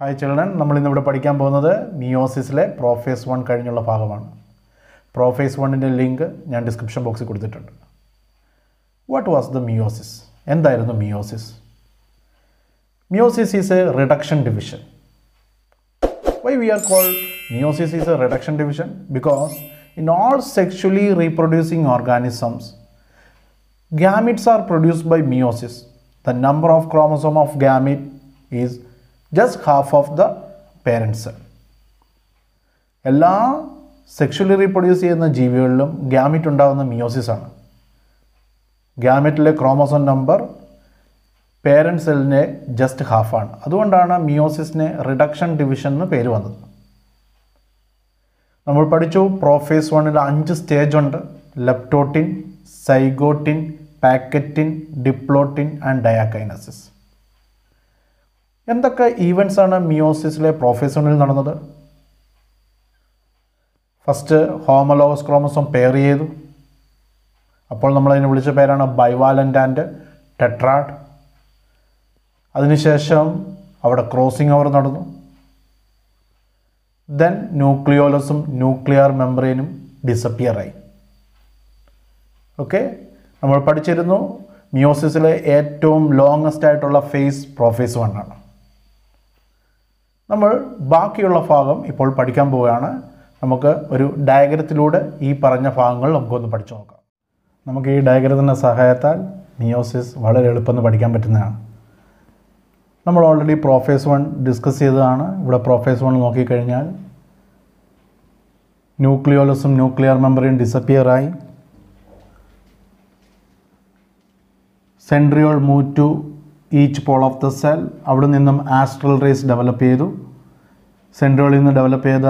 Hi children, നമ്മളിന്നിവിടെ പഠിക്കാൻ പോകുന്നത് മിയോസിസിലെ prophase 1 കഴിഞ്ഞുള്ള ഭാഗമാണ്. പ്രോഫേസ് 1ൻ്റെ ലിങ്ക് ഞാൻ ഡിസ്ക്രിപ്ഷൻ ബോക്സിൽ കൊടുത്തിട്ടുണ്ട്. What was the meiosis? എന്തായിരുന്നു meiosis? Meiosis is a reduction division. Why we are called meiosis is a reduction division? Because in all sexually reproducing organisms, gametes are produced by meiosis. The number of chromosome of gamete is just half of the parent cell. എല്ലാ sexually reproduce ചെയ്യുന്ന ജീവികളിലും gamete ഉണ്ടാകുന്ന meiosis ആണ്. ഗ്യാമിറ്റിലെ chromosome number parent സെല്ലിനെ just ഹാഫാണ്. അതുകൊണ്ടാണ് മിയോസിസിനെ reduction division എന്ന് പേര് വന്നത്. നമ്മൾ പഠിച്ചു പ്രോഫേസ് 1ൽ 5 സ്റ്റേജ് ഉണ്ട്: ലെപ്റ്റോട്ടിൻ, സൈഗോട്ടിൻ, പാക്കറ്റിൻ, ഡിപ്ലോട്ടിൻ ആൻഡ് ഡയാകൈനസിസ്. എന്തൊക്കെ ഈവൻസ് ആണ് മിയോസിസിലെ പ്രോഫേസ് 1ൽ നടന്നത്? ഫസ്റ്റ് ഹോമോലോഗസ് ക്രോമോസോം പെയർ ചെയ്തു. അപ്പോൾ നമ്മളതിനെ വിളിച്ച പേരാണ് ബൈവാലൻ്റ് ആൻഡ് ടെട്രാഡ്. അതിനുശേഷം അവിടെ ക്രോസിംഗ് ഓവർ നടന്നു. ദെൻ ന്യൂക്ലിയോലസും ന്യൂക്ലിയർ മെംബ്രെയിനും ഡിസപ്പിയറായി. ഓക്കെ, നമ്മൾ പഠിച്ചിരുന്നു മിയോസിസിലെ ഏറ്റവും ലോങ്ങസ്റ്റ് ആയിട്ടുള്ള ഫേസ് പ്രോഫേസ് 1 ആണ്. നമ്മൾ ബാക്കിയുള്ള ഭാഗം ഇപ്പോൾ പഠിക്കാൻ പോവുകയാണ്. നമുക്ക് ഒരു ഡയഗ്രത്തിലൂടെ ഈ പറഞ്ഞ ഭാഗങ്ങൾ നമുക്കൊന്ന് പഠിച്ചു നോക്കാം. നമുക്ക് ഈ ഡയഗ്രത്തിൻ്റെ സഹായത്താൽ മിയോസിസ് വളരെ എളുപ്പമെന്ന് പഠിക്കാൻ പറ്റുന്നതാണ്. നമ്മൾ ഓൾറെഡി പ്രോഫേസ് 1 ഡിസ്കസ് ചെയ്തതാണ്. ഇവിടെ പ്രോഫേസ് 1 നോക്കിക്കഴിഞ്ഞാൽ ന്യൂക്ലിയോലസും ന്യൂക്ലിയർ മെംബ്രെയിൻ ഡിസപ്പിയറായി. Centriole move to each pole of the cell. അവിടെ നിന്നും ആസ്ട്രൽ റേസ് ഡെവലപ്പ് ചെയ്തു. സെൻട്രിയോളിൽ നിന്ന് ഡെവലപ്പ് ചെയ്ത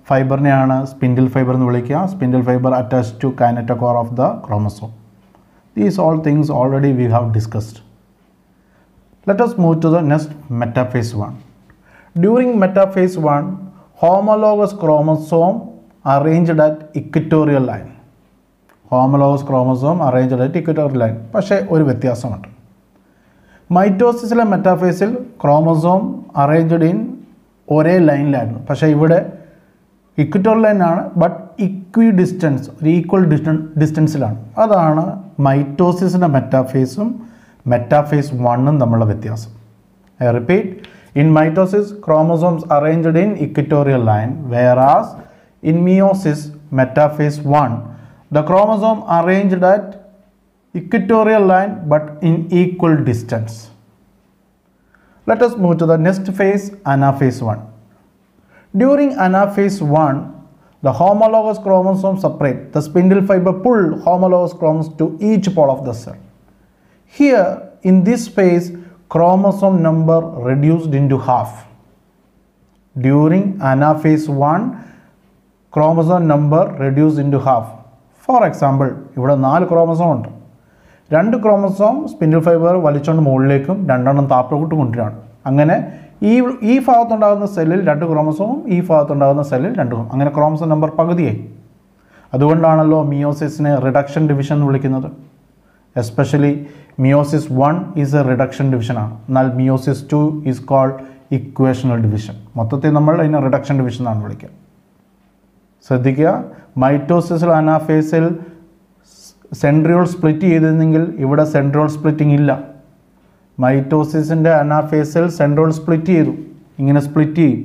ഫൈബറിനെയാണ് സ്പിൻഡിൽ ഫൈബർ എന്ന് വിളിക്കുക. Spindle fibre attach to kinetochore of the chromosome. These all things already we have discussed. Let us move to the next metaphase 1. During metaphase 1, homologous chromosome arranged at equatorial line. Homologous chromosome arranged at equatorial line. പക്ഷേ ഒരു വ്യത്യാസമുണ്ട്. മൈറ്റോസിസിലെ മെറ്റാഫേസിൽ chromosome arranged in ഒരേ ലൈനിലായിരുന്നു. പക്ഷേ ഇവിടെ equatorial ലൈനാണ്, but ഇക്വി distance, ഒരു equal ഡിസ്റ്റൻസിലാണ്. അതാണ് മൈറ്റോസിസിൻ്റെ മെറ്റാഫേസും metaphase 1 തമ്മിലുള്ള വ്യത്യാസം. I repeat, in mitosis chromosomes arranged in equatorial line, whereas in meiosis metaphase 1 the chromosome arranged at equatorial line but in equal distance. Let us move to the next phase, anaphase 1. During anaphase 1 the homologous chromosomes separate. The spindle fiber pull homologous chromosomes to each pole of the cell. Here in this phase chromosome number reduced into half. During anaphase 1 chromosome number reduced into half. For example, ഇവിടെ 4 chromosome ഉണ്ട്. 2 chromosome spindle fibre വലിച്ചുകൊണ്ട് മുകളിലേക്കും 2 താഴോട്ടും കൊണ്ടുവരികയാണ്. അങ്ങനെ ഈ ഭാഗത്തുണ്ടാകുന്ന സെല്ലിൽ 2 ക്രോമസോമും ഈ ഭാഗത്തുണ്ടാകുന്ന സെല്ലിൽ 2. അങ്ങനെ ക്രോമസോം നമ്പർ പകുതിയായി. അതുകൊണ്ടാണല്ലോ മിയോസിസിനെ റിഡക്ഷൻ ഡിവിഷൻ എന്ന് വിളിക്കുന്നത്. Especially meiosis 1 is a reduction ഡിവിഷനാണ്. എന്നാൽ meiosis 2 is called equational division. മൊത്തത്തിൽ നമ്മൾ അതിനെ റിഡക്ഷൻ ഡിവിഷൻ എന്നാണ് വിളിക്കുക. ശ്രദ്ധിക്കുക, മൈറ്റോസിസിൽ അനാഫേസിൽ സെൻട്രിയോൾ സ്പ്ലിറ്റ് ചെയ്തിരുന്നെങ്കിൽ ഇവിടെ സെൻട്രിയോൾ സ്പ്ലിറ്റിംഗ് ഇല്ല. മൈറ്റോസിസിൻ്റെ അനാഫേസിൽ സെൻട്രിയോൾ സ്പ്ലിറ്റ് ചെയ്തു, ഇങ്ങനെ സ്പ്ലിറ്റ് ചെയ്യും.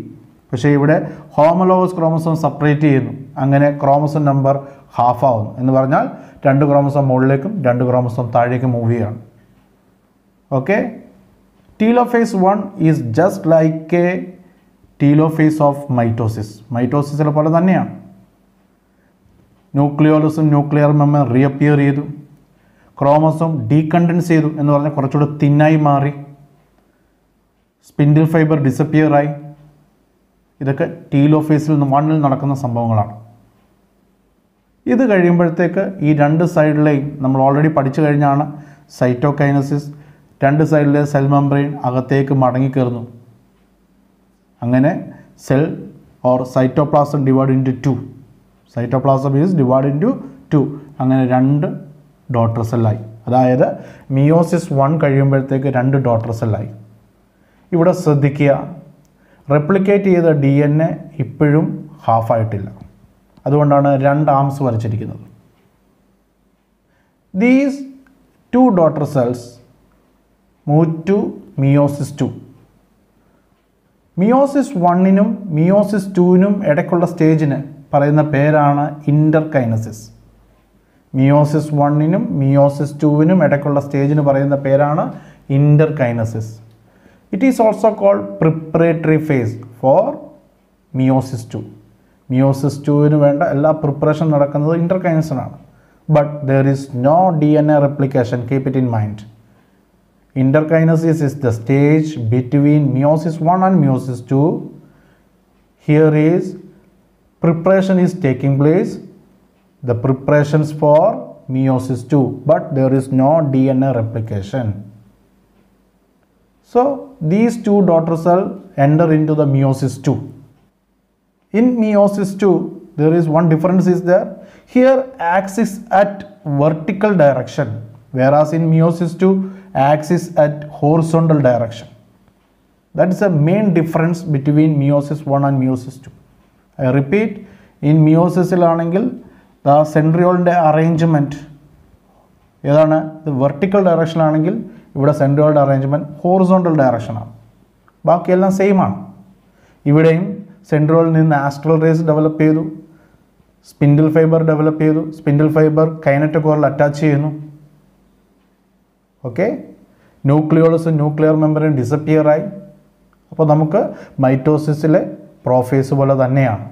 പക്ഷേ ഇവിടെ ഹോമോലോഗസ് ക്രോമസോം സെപ്പറേറ്റ് ചെയ്യുന്നു. അങ്ങനെ ക്രോമസോം നമ്പർ ഹാഫ് ആവുന്നു. എന്ന് പറഞ്ഞാൽ 2 ക്രോമസോം മുകളിലേക്കും 2 ക്രോമസോം താഴേക്കും മൂവ് ചെയ്യുകയാണ്. Okay, telophase 1 is just like a telophase of mitosis. മൈറ്റോസിസിലെ പോലെ തന്നെയാണ്. ന്യൂക്ലിയോലസും ന്യൂക്ലിയർ മെമ്പർ റീഅപ്പിയർ ചെയ്തു. ക്രോമസോം ഡീകണ്ടൻസ് ചെയ്തു എന്ന് പറഞ്ഞാൽ കുറച്ചുകൂടെ തിന്നായി മാറി. സ്പിൻഡിൽ ഫൈബർ ഡിസപ്പിയറായി. ഇതൊക്കെ ടീലോഫേസിൽ 1ൽ നടക്കുന്ന സംഭവങ്ങളാണ്. ഇത് കഴിയുമ്പോഴത്തേക്ക് ഈ 2 സൈഡിലെയും നമ്മൾ ഓൾറെഡി പഠിച്ചു കഴിഞ്ഞാണ് സൈറ്റോകൈനസിസ്. 2 സൈഡിലെ സെൽ മെംബ്രെയിൻ അകത്തേക്ക് മടങ്ങിക്കയറുന്നു. അങ്ങനെ cell or cytoplasm divide into 2. Cytoplasm is divide into 2. അങ്ങനെ 2 ഡോട്ടർ സെല്ലായി. അതായത് മിയോസിസ് 1 കഴിയുമ്പോഴത്തേക്ക് 2 ഡോട്ടർ സെല്ലായി. ഇവിടെ ശ്രദ്ധിക്കുക, റെപ്ലിക്കേറ്റ് ചെയ്ത DNA ഇപ്പോഴും ഹാഫായിട്ടില്ല. അതുകൊണ്ടാണ് 2 ആംസ് വരച്ചിരിക്കുന്നത്. These 2 daughter cells move to meiosis 2. Meiosis 1നും മിയോസിസ് 2നും ഇടയ്ക്കുള്ള സ്റ്റേജിന് പറയുന്ന പേരാണ് ഇൻ്റർകൈനസിസ്. മിയോസിസ് 1നും മിയോസിസ് 2നും ഇടയ്ക്കുള്ള സ്റ്റേജിന് പറയുന്ന പേരാണ് interkinesis. It is also called preparatory phase for meiosis 2. Meiosis 2ന് വേണ്ട എല്ലാ പ്രിപ്പറേഷൻ നടക്കുന്നത് ഇൻ്റർകൈനസിനാണ്. But there is no DNA replication. Keep it in mind. Interkinesis is the stage between meiosis 1 and meiosis 2. Here is preparation is taking place, the preparations for meiosis 2, but there is no DNA replication. So these 2 daughter cells enter into the meiosis 2. In meiosis 2 there is one difference is there. Here axis at vertical direction, whereas in meiosis 2 axis at horizontal direction. That is the main difference between meiosis 1 and meiosis 2. I repeat, in meiosis ആണെങ്കിൽ the centriole arrangement ഏതാണ്? Vertical direction ആണെങ്കിൽ ഇവിടെ സെൻട്രിയോളുടെ arrangement horizontal ഡയറക്ഷനാണ്. ബാക്കിയെല്ലാം same ആണ്. ഇവിടെയും സെൻട്രിയോളിൽ നിന്ന് astral raise develop ചെയ്തു, spindle fibre develop ചെയ്തു, സ്പിൻഡിൽ ഫൈബർ കൈനറ്റോകോറിൽ അറ്റാച്ച് ചെയ്യുന്നു. Okay, nucleolus nuclear membrane disappear ആയി. അപ്പോൾ നമുക്ക് മൈറ്റോസിസിലെ പ്രോഫേസ് പോലെ തന്നെയാണ്.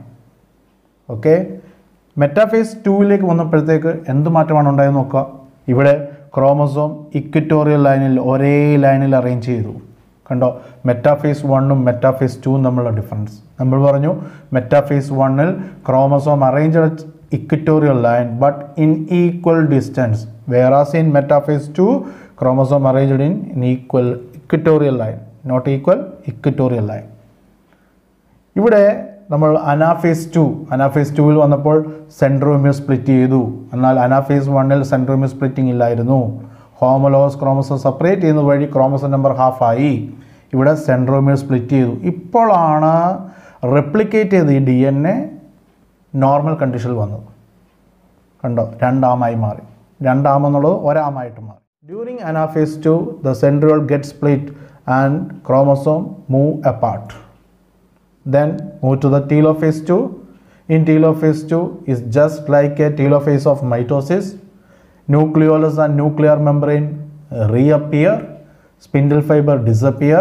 ഓക്കെ, മെറ്റാഫേസ് 2ലേക്ക് വന്നപ്പോഴത്തേക്ക് എന്ത് മാറ്റമാണ് ഉണ്ടായെന്ന് നോക്കുക. ഇവിടെ ക്രോമസോം ഇക്വിറ്റോറിയൽ ലൈനിൽ ഒരേ ലൈനിൽ അറേഞ്ച് ചെയ്തു. കണ്ടോ, മെറ്റാഫേസ് 1ഉം മെറ്റാഫേസ് 2ഉം തമ്മിലുള്ള ഡിഫറൻസ് നമ്മൾ പറഞ്ഞു. മെറ്റാഫേസ് 1ൽ chromosome arrange at equatorial line but in equal distance, whereas in metaphase 2 chromosome arranged in equatorial line, not equal, equatorial line. ഇവിടെ നമ്മൾ അനാഫേസ് 2ൽ വന്നപ്പോൾ സെൻട്രോമിയർ സ്പ്ലിറ്റ് ചെയ്തു. എന്നാൽ അനാഫേസ് 1ൽ സെൻട്രോമിയർ സ്പ്ലിറ്റിംഗ് ഇല്ലായിരുന്നു. ഹോമോലോഗസ് ക്രോമസോം സെപ്പറേറ്റ് ചെയ്യുന്നത് വഴി ക്രോമസോം നമ്പർ ഹാഫായി. ഇവിടെ സെൻട്രോമിയർ സ്പ്ലിറ്റ് ചെയ്തു. ഇപ്പോഴാണ് റെപ്ലിക്കേറ്റ് ചെയ്ത് ഈ DNA നോർമൽ കണ്ടീഷനിൽ വന്നത്. കണ്ടോ, 2 ആമായി മാറി. 2 ആം എന്നുള്ളത് 1 ആമായിട്ട് മാറി. During anaphase 2 the centriole gets split and chromosome move apart. Then move to the telophase 2. In telophase 2 is just like a telophase of mitosis. Nucleolus and nuclear membrane reappear, spindle fiber disappear,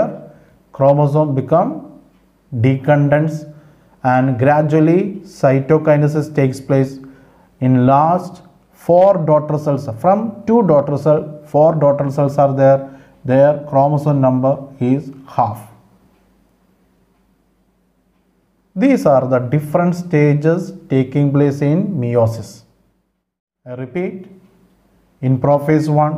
chromosome become decondensed, and gradually cytokinesis takes place. In last 4 daughter cells, from 2 daughter cells, 4 daughter cells are there. Their chromosome number is half. These are the different stages taking place in meiosis. I repeat, in prophase 1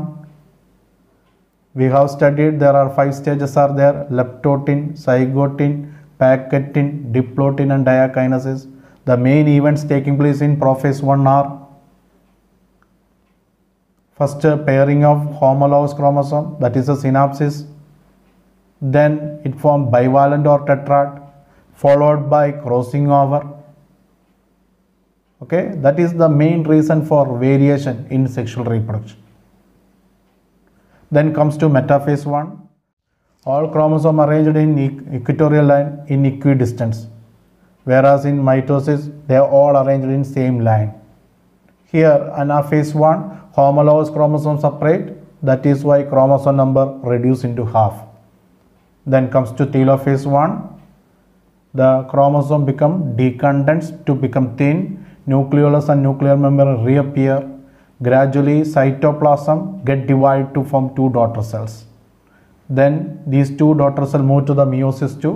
we have studied there are 5 stages are there: leptotin, zygotin, packaging, diplotin and diakinesis. The main events taking place in prophase 1 are: first, pairing of homologous chromosome, that is a synapsis. Then it forms bivalent or tetrad, followed by crossing over. Okay, that is the main reason for variation in sexual reproduction. Then comes to metaphase 1. All chromosomes arranged in equatorial line in equidistance, whereas in mitosis they are all arranged in same line. Here anaphase 1, homologous chromosomes separate, that is why chromosome number reduced into half. Then comes to telophase 1, the chromosome become decondensed to become thin, nucleolus and nuclear membrane reappear, gradually cytoplasm get divided to form 2 daughter cells. Then these 2 daughter cells move to the meiosis 2.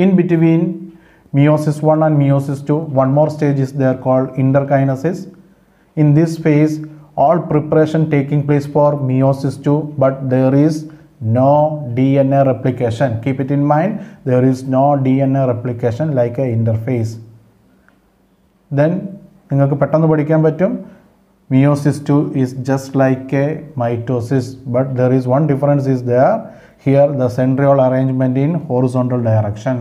In between meiosis 1 and meiosis 2, one more stage is there called interkinesis. In this phase all preparation taking place for meiosis 2, but there is no DNA replication. Keep it in mind, there is no DNA replication like a interphase. Then നിങ്ങൾക്ക് പെട്ടെന്ന് പഠിക്കാൻ പറ്റും, meiosis 2 is just like a mitosis, but there is one difference is there. Here the centriole arrangement in horizontal direction.